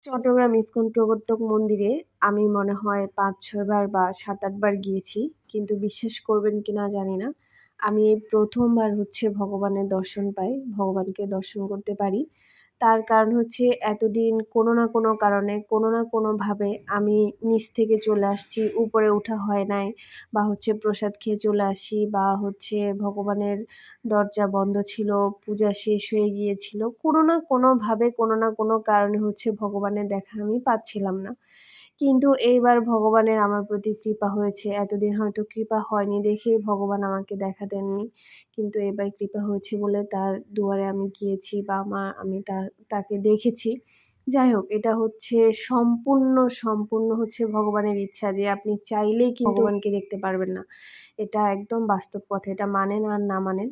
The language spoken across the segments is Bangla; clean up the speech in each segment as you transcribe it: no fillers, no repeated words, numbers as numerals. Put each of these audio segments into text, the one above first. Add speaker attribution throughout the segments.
Speaker 1: চট্টগ্রাম ইস্কন প্রবর্তক মন্দিরে আমি মনে হয় ৫-৬ বার বা ৭-৮ বার গিয়েছি। কিন্তু বিশ্বাস করবেন কিনা জানি না। আমি এই ১ম বার হচ্ছে ভগবানের দর্শন পাই, ভগবানকে দর্শন করতে পারি। তার কারণ হচ্ছে এতদিন কোনো না কোনো কারণে, কোনো না কোনোভাবে আমি নিচ থেকে চলে আসছি, উপরে ওঠা হয় নাই বা হচ্ছে প্রসাদ খেয়ে চলে আসি বা হচ্ছে ভগবানের দরজা বন্ধ ছিল, পূজা শেষ হয়ে গিয়েছিল। কোনো না কোনোভাবে, কোনো না কোনো কারণে হচ্ছে ভগবানের দেখা আমি পাচ্ছিলাম না। কিন্তু এইবার ভগবানের আমার প্রতি কৃপা হয়েছে। এতদিন হয়তো কৃপা হয়নি দেখেই ভগবান আমাকে দেখা দেননি। কিন্তু এবার কৃপা হয়েছে বলে তার দুয়ারে আমি গিয়েছি বা আমি তাকে দেখেছি। যাই হোক, এটা হচ্ছে সম্পূর্ণ হচ্ছে ভগবানের ইচ্ছা যে আপনি চাইলেই কিন্তু ভগবানকে দেখতে পারবেন না। এটা একদম বাস্তব কথা। এটা মানেন আর না মানেন।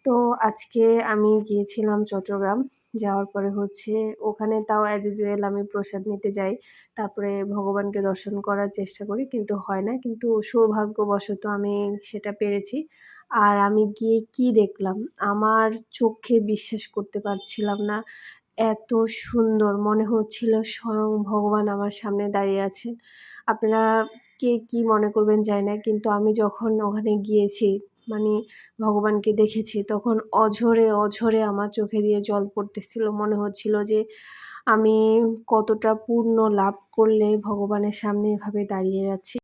Speaker 1: তো আজকে আমি গিয়েছিলাম চট্টগ্রাম। যাওয়ার পরে হচ্ছে ওখানে তাও অ্যাজ ইউজুয়াল আমি প্রসাদ নিতে যাই। তারপরে ভগবানকে দর্শন করার চেষ্টা করি, কিন্তু হয় না। কিন্তু সৌভাগ্যবশত আমি সেটা পেরেছি। আর আমি গিয়ে কি দেখলাম, আমার চোখে বিশ্বাস করতে পারছিলাম না। এত সুন্দর মনে হচ্ছিল স্বয়ং ভগবান আমার সামনে দাঁড়িয়ে আছেন। আপনারা কে কি মনে করবেন জানি না, কিন্তু আমি যখন ওখানে গিয়েছি মানে ভগবানকে দেখেছি তখন অঝরে আমার চোখে দিয়ে জল পড়তেছিল। মনে হচ্ছিল যে আমি কতটা পুণ্য লাভ করলে ভগবানের সামনে এভাবে দাঁড়িয়ে আছি।